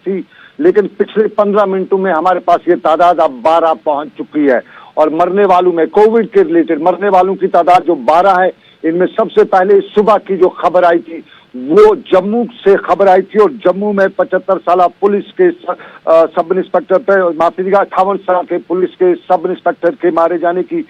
थी, लेकिन पिछले 15 मिनटों में हमारे पास ये तादाद अब 12 पहुंच चुकी है। और मरने वालों में कोविड के रिलेटेड मरने वालों की तादाद जो 12 है, इनमें सबसे पहले सुबह की जो खबर आई थी वो जम्मू से खबर आई थी, और जम्मू में 75 साल पुलिस के सब इंस्पेक्टर पे, माफी दीजिएगा 58 साल के पुलिस के सब इंस्पेक्टर के मारे जाने की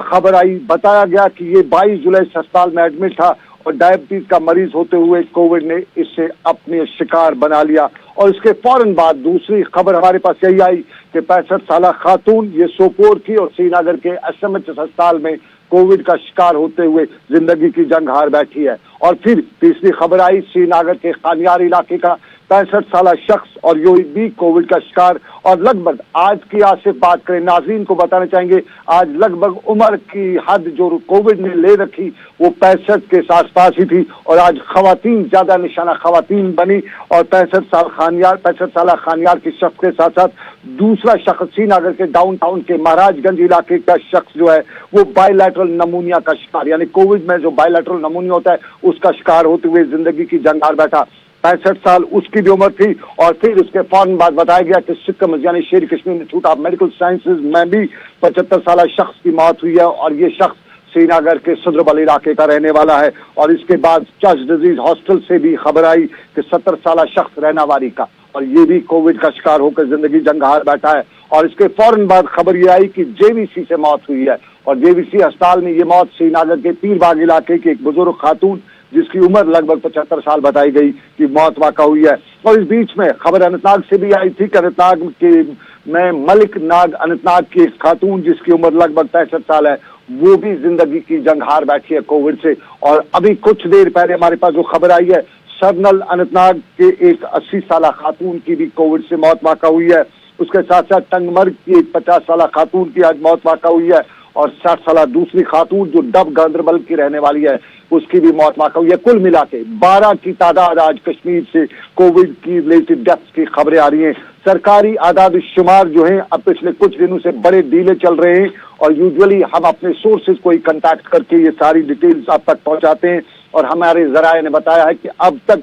खबर आई। बताया गया कि ये 22 जुलाई से अस्पताल में एडमिट था और डायबिटीज का मरीज होते हुए कोविड ने इससे अपने शिकार बना लिया। और इसके फौरन बाद दूसरी खबर हमारे पास यही आई कि 65 साल खातून ये सोपोर की और श्रीनगर के एसएमएच अस्पताल में कोविड का शिकार होते हुए जिंदगी की जंग हार बैठी है। और फिर तीसरी खबर आई श्रीनगर के खानियार इलाके का 65 साल शख्स और यो भी कोविड का शिकार। और लगभग आज की आज से बात करें, नाज़रीन को बताना चाहेंगे, आज लगभग उम्र की हद जो कोविड ने ले रखी वो 65 के आसपास ही थी, और आज खवातीन ज्यादा निशाना खवातीन बनी। और 65 साल खानियार के शख्स के साथ साथ दूसरा शख्स श्रीनगर के डाउनटाउन के महाराजगंज इलाके का शख्स जो है वो बायलैटरल नमूनिया का शिकार, यानी कोविड में जो बायलैटरल नमूनिया होता है उसका शिकार होते हुए जिंदगी की जंग हार बैठा। 65 साल उसकी भी उम्र थी। और फिर उसके फौरन बाद बताया गया कि सिक्किम यानी शेर Kashmir institute of medical sciences में भी 75 साल शख्स की मौत हुई है, और ये शख्स श्रीनगर के सुंदरबल इलाके का रहने वाला है। और इसके बाद चर्च डिजीज हॉस्टल से भी खबर आई कि 70 साल शख्स रहनावारी का, और ये भी कोविड का शिकार होकर जिंदगी जंग हार बैठा है। और इसके फौरन बाद खबर ये आई कि जेवीसी से मौत हुई है, और जेवीसी अस्पताल में ये मौत श्रीनगर के पीरबाग इलाके की एक बुजुर्ग खातून जिसकी उम्र लगभग 75 साल बताई गई कि मौत वाक़ा हुई है। और इस बीच में खबर अनंतनाग से भी आई थी कि अनंतनाग के में मलिक नाग अनंतनाग की एक खातून जिसकी उम्र लगभग 65 साल है, वो भी जिंदगी की जंग हार बैठी है कोविड से। और अभी कुछ देर पहले हमारे पास जो खबर आई है, सरनल अनंतनाग के एक 80 साल खातून की भी कोविड से मौत वाक़ा हुई है। उसके साथ साथ टंगमर्ग की एक 50 साल खातून की आज मौत वाक़ा हुई है, और 60 साल दूसरी खातून जो डब गांधरबल की रहने वाली है उसकी भी मौत वाक़ा हुई है। कुल मिला के 12 की तादाद आज कश्मीर से कोविड की रिलेटेड डेथ्स की खबरें आ रही हैं। सरकारी आदाद शुमार जो हैं अब पिछले कुछ दिनों से बड़े ढीले चल रहे हैं, और यूजुअली हम अपने सोर्सेज को ही कंटैक्ट करके ये सारी डिटेल्स आप तक पहुंचाते हैं। और हमारे जराये ने बताया है कि अब तक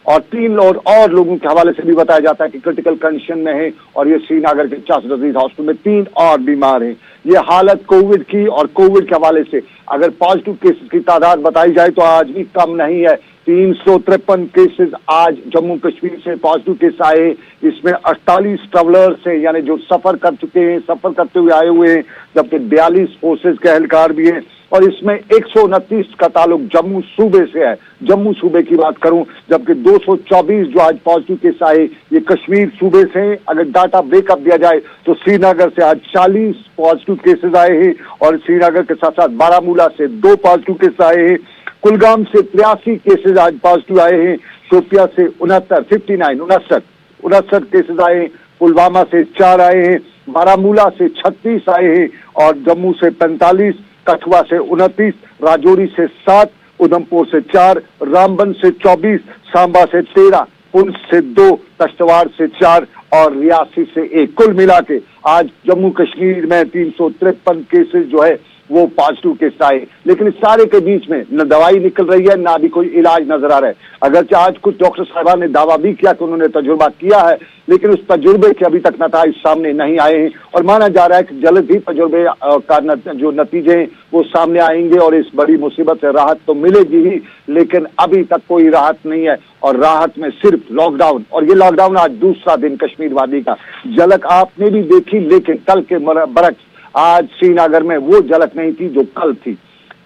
और 3 और लोगों के हवाले से भी बताया जाता है कि क्रिटिकल कंडीशन में है, और ये श्रीनगर के चर्च डिजीज हॉस्पिटल में 3 और बीमार हैं। ये हालत कोविड की, और कोविड के हवाले से अगर पॉजिटिव केसेस की तादाद बताई जाए तो आज भी कम नहीं है। 353 केसेस आज जम्मू कश्मीर से पॉजिटिव केस आए। इसमें 48 ट्रेवलर्स हैं, यानी जो सफर कर चुके हैं, सफर करते हुए आए हुए हैं, जबकि 42 फोर्सेज के एहलकार भी हैं। और इसमें 129 का ताल्लुक जम्मू सूबे से है, जम्मू सूबे की बात करूं, जबकि 224 जो आज पॉजिटिव केस आए ये कश्मीर सूबे से हैं। अगर डाटा ब्रेकअप दिया जाए तो श्रीनगर से आज 40 पॉजिटिव केसेस आए हैं, और श्रीनगर के साथ साथ बारामूला से 2 पॉजिटिव केस आए हैं। कुलगाम से 83 केसेस आज पॉजिटिव आए हैं। शोपिया से 69 केसेस आए हैं। पुलवामा से 4 आए हैं। बारामूला से 36 आए हैं, और जम्मू से 45, कठुआ से 29, राजौरी से 7, उधमपुर से 4, रामबन से 24, सांबा से 13, पुंछ से 2, कश्तवाड़ से 4 और रियासी से 1। कुल मिला के आज जम्मू कश्मीर में 353 केसेस जो है वो पॉजिटिव केस आए। लेकिन इस सारे के बीच में न दवाई निकल रही है, ना भी कोई इलाज नजर आ रहा है। अगरचे आज कुछ डॉक्टर साहिबान ने दावा भी किया कि उन्होंने तजुर्बा किया है, लेकिन उस तजुर्बे के अभी तक नतीजे सामने नहीं आए हैं, और माना जा रहा है कि जल्द ही तजुर्बे का जो नतीजे हैं वो सामने आएंगे, और इस बड़ी मुसीबत से राहत तो मिलेगी ही, लेकिन अभी तक कोई राहत नहीं है। और राहत में सिर्फ लॉकडाउन, और ये लॉकडाउन आज दूसरा दिन कश्मीर वादी का झलक आपने भी देखी, लेकिन कल के बरक्स आज श्रीनगर में वो झलक नहीं थी जो कल थी।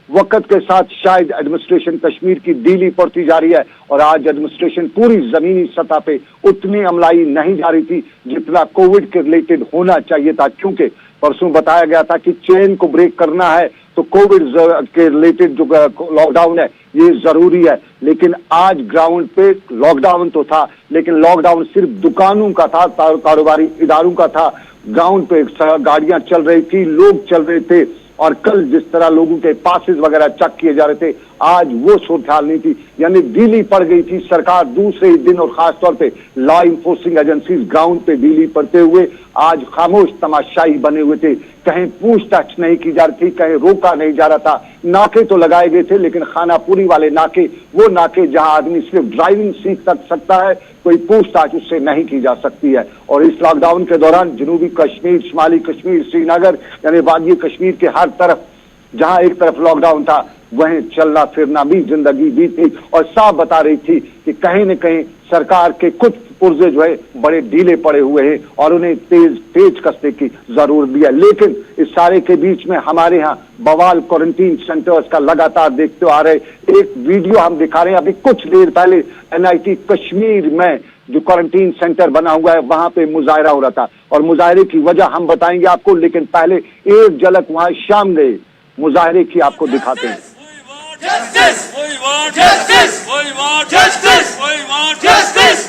वक्त के साथ शायद एडमिनिस्ट्रेशन कश्मीर की ढीली पड़ती जा रही है, और आज एडमिनिस्ट्रेशन पूरी जमीनी सतह पे उतनी अमलाई नहीं जा रही थी जितना कोविड के रिलेटेड होना चाहिए था। क्योंकि परसों बताया गया था कि चेन को ब्रेक करना है तो कोविड के रिलेटेड जो लॉकडाउन है ये जरूरी है। लेकिन आज ग्राउंड पे लॉकडाउन तो था, लेकिन लॉकडाउन सिर्फ दुकानों का था, कारोबारी इदारों का था। ग्राउंड पे गाड़ियां चल रही थी, लोग चल रहे थे, और कल जिस तरह लोगों के पासेस वगैरह चेक किए जा रहे थे, आज वो सूरत हाल नहीं थी, यानी ढीली पड़ गई थी सरकार दूसरे ही दिन। और खासतौर पे लॉ इन्फोर्सिंग एजेंसीज ग्राउंड पे ढीली पड़ते हुए आज खामोश तमाशाई बने हुए थे। कहीं पूछताछ नहीं की जा रही थी, कहीं रोका नहीं जा रहा था। नाके तो लगाए गए थे, लेकिन खानापुरी वाले नाके, वो नाके जहां आदमी सिर्फ ड्राइविंग सीख सकता है, कोई पूछताछ उससे नहीं की जा सकती है। और इस लॉकडाउन के दौरान जनूबी कश्मीर, शुमाली कश्मीर, श्रीनगर यानी वादी कश्मीर के हर तरफ जहां एक तरफ लॉकडाउन था वहीं चलना फिरना भी जिंदगी बीती और साफ बता रही थी कि कहीं न कहीं सरकार के कुछ पुर्जे जो है बड़े ढीले पड़े हुए हैं और उन्हें तेज कसने की जरूरत भी है। लेकिन इस सारे के बीच में हमारे यहाँ बवाल क्वारंटीन सेंटर्स का लगातार देखते आ रहे एक वीडियो हम दिखा रहे हैं। अभी कुछ देर पहले NIT कश्मीर में जो क्वारंटीन सेंटर बना हुआ है वहां पे मुजाहरा हो रहा था और मुजाहरे की वजह हम बताएंगे आपको, लेकिन पहले एक झलक वहां शाम गए मुजाहरे की आपको दिखाते हैं। Justice! We want justice! We want justice! We want justice!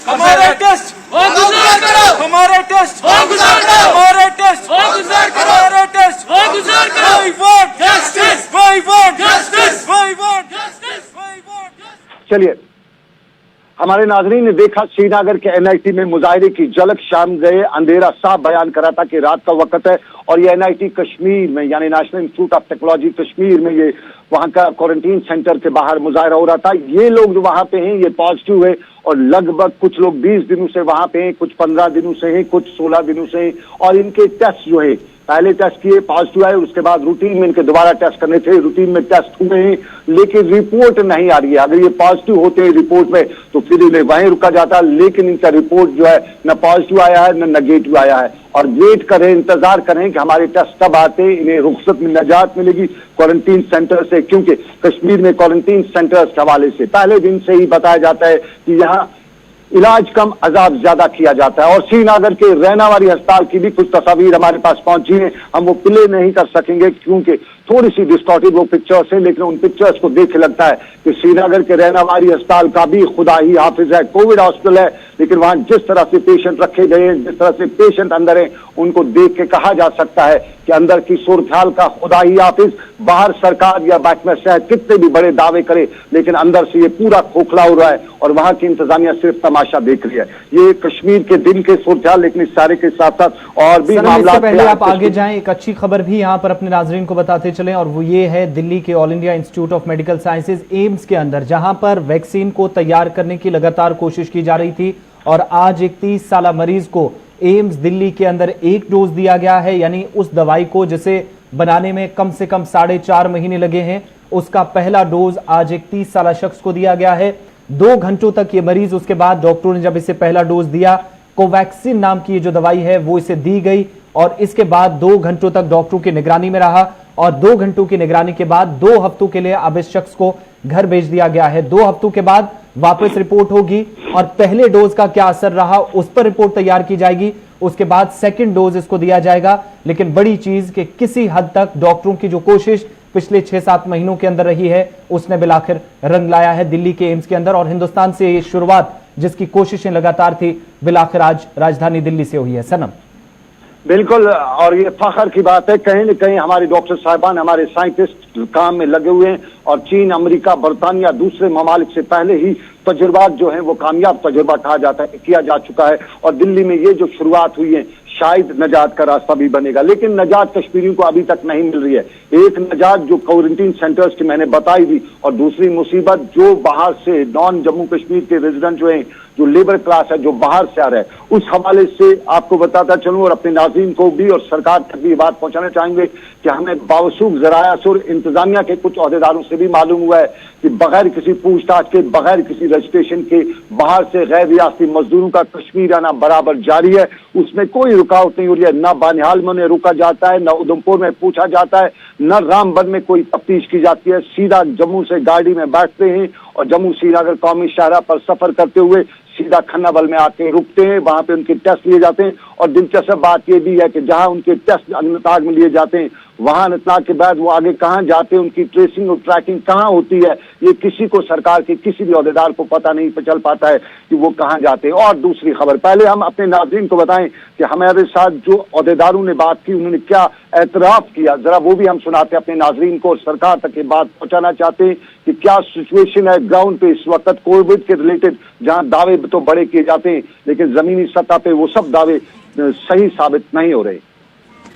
हमारे टेस्ट गुजार करो! हमारे टेस्ट गुजार करो! हमारे टेस्ट गुजार करो! हमारे टेस्ट गुजार करो! We want justice! We want justice! We want justice! We want justice! चलिए, हमारे नाजरीन ने देखा श्रीनगर के NIT में मुजाहरे की झलक। शाम गए, अंधेरा साफ बयान करा था कि रात का वक्त है और ये NIT कश्मीर में यानी national institute of technology Kashmir में ये वहां का क्वारंटीन सेंटर के बाहर मुजाहरा हो रहा था। ये लोग जो वहां पे हैं ये पॉजिटिव है और लगभग कुछ लोग 20 दिनों से वहां पे हैं, कुछ 15 दिनों से हैं, कुछ 16 दिनों से हैं और इनके टेस्ट जो है पहले टेस्ट किए, पॉजिटिव आए, उसके बाद रूटीन में इनके दोबारा टेस्ट करने थे, रूटीन में टेस्ट हुए हैं लेकिन रिपोर्ट नहीं आ रही है। अगर ये पॉजिटिव होते हैं रिपोर्ट में तो फिर इन्हें वहीं रुका जाता, लेकिन इनका रिपोर्ट जो है न पॉजिटिव आया है न नेगेटिव आया है और वेट करें, इंतजार करें कि हमारे टेस्ट कब आते, इन्हें रुखसत में निजात मिलेगी क्वारंटीन सेंटर से, क्योंकि कश्मीर में क्वारंटीन सेंटर्स के हवाले से पहले दिन से ही बताया जाता है कि यहाँ इलाज कम अजाब ज्यादा किया जाता है। और श्रीनगर के रैनावारी अस्पताल की भी कुछ तस्वीर हमारे पास पहुंची है, हम वो प्ले नहीं कर सकेंगे क्योंकि थोड़ी सी डिस्टॉर्टेड वो पिक्चर्स है, लेकिन उन पिक्चर्स को देख के लगता है कि श्रीनगर के रैनावारी अस्पताल का भी खुदा ही हाफिज है। कोविड हॉस्पिटल है लेकिन वहां जिस तरह से पेशेंट रखे गए हैं, जिस तरह से पेशेंट अंदर है, उनको देख के कहा जा सकता है कि अंदर की सूरत-ए-हाल का खुदा ही हाफिज। बाहर सरकार या महकमा सेहत कितने भी बड़े दावे करे लेकिन अंदर से ये पूरा खोखला हो रहा है और वहां की इंतजामिया सिर्फ तमाशा देख रही है। ये कश्मीर के दिन के सूरत-ए-हाल, लेकिन इस सारे के साथ साथ और भी मामला। पहले आप आगे जाएं, एक अच्छी खबर भी यहाँ पर अपने नाजरीन को बताते चलें और वो ये है दिल्ली के all India institute of medical sciences AIIMS के अंदर, जहां पर वैक्सीन को तैयार करने की लगातार कोशिश की जा रही थी और आज एक 30 साल मरीज को एम्स दिल्ली के अंदर एक डोज दिया गया है, यानी उस दवाई को जिसे बनाने में कम से कम 4.5 महीने लगे हैं उसका पहला डोज आज एक 30 साल शख्स को दिया गया है। 2 घंटों तक ये मरीज, उसके बाद डॉक्टरों ने जब इसे पहला डोज दिया, कोवैक्सीन नाम की जो दवाई है वो इसे दी गई और इसके बाद 2 घंटों तक डॉक्टरों की निगरानी में रहा और 2 घंटों की निगरानी के बाद 2 हफ्तों के लिए अब इस शख्स को घर भेज दिया गया है। 2 हफ्तों के बाद वापस रिपोर्ट होगी और पहले डोज का क्या असर रहा उस पर रिपोर्ट तैयार की जाएगी, उसके बाद सेकंड डोज इसको दिया जाएगा। लेकिन बड़ी चीज कि किसी हद तक डॉक्टरों की जो कोशिश पिछले 6-7 महीनों के अंदर रही है उसने बिलाखिर रंग लाया है दिल्ली के एम्स के अंदर और हिंदुस्तान से ये शुरुआत जिसकी कोशिशें लगातार थी बिलाखिर आज राजधानी दिल्ली से हुई है। सनम, बिल्कुल, और ये फखर की बात है, कहीं न कहीं हमारे डॉक्टर साहिबान, हमारे साइंटिस्ट काम में लगे हुए हैं और चीन, अमेरिका, बरतानिया, दूसरे ममालिक से पहले ही तजुर्बात जो है वो कामयाब तजुर्बा कहा जाता है, किया जा चुका है और दिल्ली में ये जो शुरुआत हुई है शायद नजात का रास्ता भी बनेगा, लेकिन नजात कश्मीरियों को अभी तक नहीं मिल रही है। एक नजात जो क्वारंटीन सेंटर्स की मैंने बताई थी और दूसरी मुसीबत जो बाहर से नॉन जम्मू कश्मीर के रेजिडेंट जो हैं, जो लेबर क्लास है, जो बाहर से आ रहा है, उस हवाले से आपको बताता चलूं और अपने नाज़रीन को भी और सरकार तक भी ये बात पहुंचाना चाहेंगे कि हमें बावसूख ज़राया और इंतजामिया के कुछ अहदेदारों से भी मालूम हुआ है कि बगैर किसी पूछताछ के, बगैर किसी रजिस्ट्रेशन के बाहर से गैर रियासती मजदूरों का कश्मीर आना बराबर जारी है, उसमें कोई रुकावट नहीं हो रही है। न बानिहाल में उन्हें रोका जाता है, न उधमपुर में पूछा जाता है, न रामबन में कोई तफ्तीश की जाती है। सीधा जम्मू से गाड़ी में बैठते हैं और जम्मू श्रीनगर कौमी शाहराह पर सफर करते हुए सीधा खन्नाबल में आके रुकते हैं, वहां पे उनके टेस्ट लिए जाते हैं और दिलचस्प बात यह भी है कि जहां उनके टेस्ट अनंतनाग में लिए जाते हैं, वहां अनंतनाग के बाद वो आगे कहां जाते हैं, उनकी ट्रेसिंग और ट्रैकिंग कहां होती है, ये किसी को, सरकार के किसी भी अहदेदार को पता नहीं चल पाता है कि वो कहां जाते हैं। और दूसरी खबर, पहले हम अपने नाज़रीन को बताएं कि हमारे साथ जो अहदेदारों ने बात की उन्होंने क्या एतराफ किया, जरा वो भी हम सुनाते हैं अपने नाज़रीन को और सरकार तक ये बात पहुंचाना चाहते हैं कि क्या सिचुएशन है ग्राउंड पे इस वक्त कोविड के रिलेटेड, जहां दावे तो बड़े किए जाते हैं लेकिन जमीनी सतह पे वो सब दावे सही साबित नहीं हो रहे।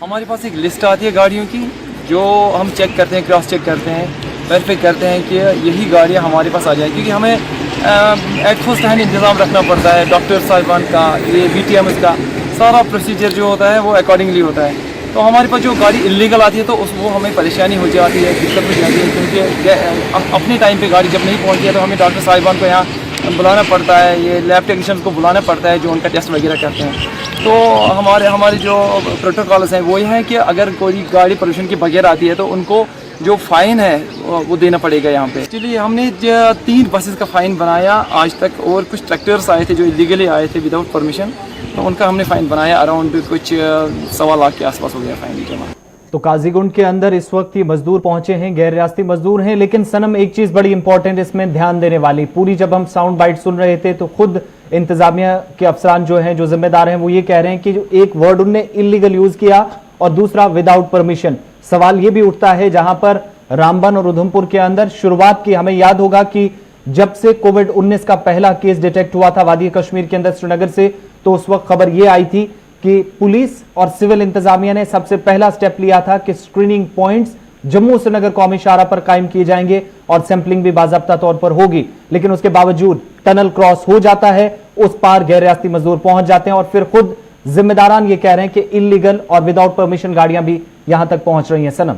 हमारे पास एक लिस्ट आती है गाड़ियों की जो हम चेक करते हैं, क्रॉस चेक करते हैं, वेरीफाई करते हैं कि यही गाड़ियाँ हमारे पास आ जाए, क्योंकि हमें एट फर्स्ट हैंड इंतज़ाम रखना पड़ता है, डॉक्टर साहिबान का, ये BTMS का सारा प्रोसीजर जो होता है वो अकॉर्डिंगली होता है। तो हमारे पास जो गाड़ी इलीगल आती है तो वो हमें परेशानी हो जाती है, दिक्कत हो जाती है, क्योंकि अपने टाइम पे गाड़ी जब नहीं पहुंचती है तो हमें डॉक्टर साहिबान को यहाँ बुलाना पड़ता है, ये लैब टेक्नीशियन को बुलाना पड़ता है जो उनका टेस्ट वगैरह करते हैं। तो हमारे जो प्रोटोकॉल्स हैं वो ये है कि अगर कोई गाड़ी पोल्यूशन के बगैर आती है तो उनको जो फ़ाइन है वो देना पड़ेगा यहाँ पे। एक्चुअली हमने 3 बसेस का फ़ाइन बनाया आज तक, और कुछ ट्रैक्टर्स आए थे जो इलीगली आए थे विदाउट परमिशन, तो उनका हमने फ़ाइन बनाया। अराउंड कुछ 1.25 लाख के आसपास हो गया फ़ाइन जमा। तो काजीगुंड के अंदर इस वक्त ये मजदूर पहुंचे हैं, गैर रियासती मजदूर हैं, लेकिन सनम एक चीज बड़ी इंपॉर्टेंट इसमें ध्यान देने वाली, पूरी जब हम साउंड बाइट सुन रहे थे तो खुद इंतजामिया के अफसरान जो हैं, जो जिम्मेदार हैं, वो ये कह रहे हैं कि जो एक वर्ड उनने इलीगल यूज किया और दूसरा विदाउट परमिशन। सवाल ये भी उठता है, जहां पर रामबन और उधमपुर के अंदर शुरुआत की, हमें याद होगा कि जब से कोविड-19 का पहला केस डिटेक्ट हुआ था वादी कश्मीर के अंदर श्रीनगर से, तो उस वक्त खबर यह आई थी कि पुलिस और सिविल इंतजामिया ने सबसे पहला स्टेप लिया था कि स्क्रीनिंग पॉइंट्स जम्मू श्रीनगर कौमी शाहरा पर कायम किए जाएंगे और सैंपलिंग भी बाकायदा तौर पर होगी। लेकिन उसके बावजूद टनल क्रॉस हो जाता है, उस पार गैर रियासती मजदूर पहुंच जाते हैं और फिर खुद जिम्मेदारान ये कह रहे हैं कि इलीगल और विदाउट परमिशन गाड़ियां भी यहां तक पहुंच रही हैं। सनम,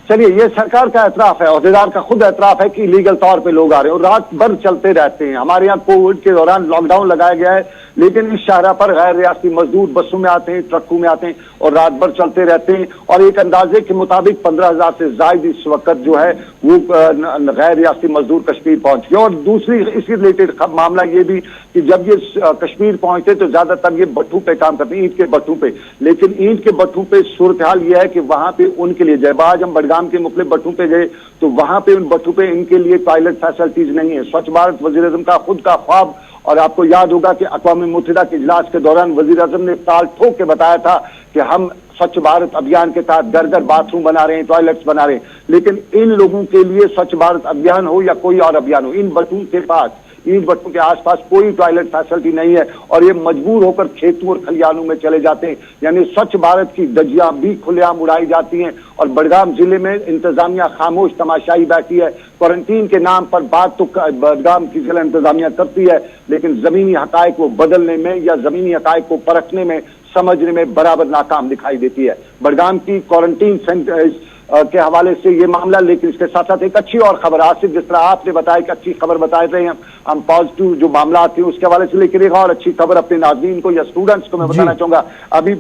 चलिए, ये सरकार का एतराफ है, अहदेदार का खुद एतराफ है कि इलीगल तौर पे लोग आ रहे हैं और रात भर चलते रहते हैं। हमारे यहाँ कोविड के दौरान लॉकडाउन लगाया गया है, लेकिन इस शाहरा पर गैर रियासती मजदूर बसों में आते हैं, ट्रकों में आते हैं और रात भर चलते रहते हैं। और एक अंदाजे के मुताबिक 15,000 से ज्यादा इस वक्त जो है वो गैर रियासती मजदूर कश्मीर पहुंच गए। और दूसरी इससे रिलेटेड मामला ये भी कि जब ये कश्मीर पहुंचते तो ज्यादातर ये भट्ठू पे काम करते हैं, ईंट के भट्ठू पे। लेकिन ईंट के भट्ठू पे सूरत हाल ये है कि वहां पे उनके लिए, जब आज हम बडगाम के मुख्तलिफ भट्ठू पे गए तो वहां पे उन भट्ठू पे इनके लिए टॉयलेट फैसिलिटीज नहीं है। स्वच्छ भारत वज़ीर-ए-आज़म का खुद का ख्वाब, और आपको याद होगा कि अक़वाम मुत्तहिदा के इजलास के दौरान वज़ीर-ए-आज़म ने ताल ठोक के बताया था कि हम स्वच्छ भारत अभियान के तहत घर घर बाथरूम बना रहे हैं, टॉयलेट्स बना रहे हैं। लेकिन इन लोगों के लिए स्वच्छ भारत अभियान हो या कोई और अभियान हो, इन भट्ठों के पास, ईंट भट्टों के आसपास कोई टॉयलेट फैसिलिटी नहीं है और ये मजबूर होकर खेतों और खलिहानों में चले जाते हैं। यानी स्वच्छ भारत की धज्जियां भी खुलेआम उड़ाई जाती हैं और बडगाम जिले में इंतजामिया खामोश तमाशाई बैठी है। क्वारंटीन के नाम पर बात तो बडगाम की जिला इंतजामिया करती है, लेकिन जमीनी हकायक को बदलने में या जमीनी हकायक को परखने में, समझने में बराबर नाकाम दिखाई देती है। बडगाम की क्वारंटीन सेंटर के हवाले से ये मामला, लेकिन इसके साथ साथ एक अच्छी और खबर, आसिफ जिस तरह आपने बताया कि अच्छी खबर बताए रहे हैं हम पॉजिटिव जो मामला आती है उसके हवाले से, लेकिन एक और अच्छी खबर अपने नाज़रीन को या स्टूडेंट्स को मैं बताना चाहूंगा। अभी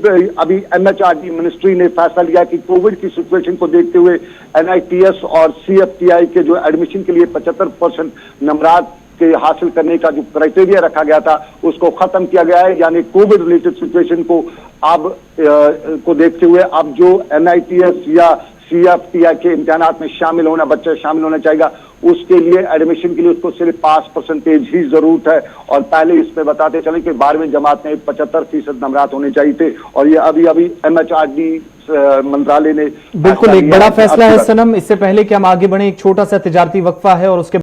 MHRD मिनिस्ट्री ने फैसला लिया कि कोविड की सिचुएशन को देखते हुए NITS और CFTI के जो एडमिशन के लिए 75% नंबरात के हासिल करने का जो क्राइटेरिया रखा गया था उसको खत्म किया गया है। यानी कोविड रिलेटेड सिचुएशन को अब को देखते हुए अब जो NITS या CFTI के इम्तिहानात में शामिल होना, बच्चा शामिल होना चाहिए, उसके लिए एडमिशन के लिए उसको सिर्फ 5% ही जरूरत है। और पहले इसमें बताते चले कि 12वीं जमात में 75% नंबरात होने चाहिए थे और ये अभी MHRD मंत्रालय ने बिल्कुल एक बड़ा फैसला है। सनम, इससे पहले कि हम आगे बढ़े, एक छोटा सा तिजारती वक्फा है और उसके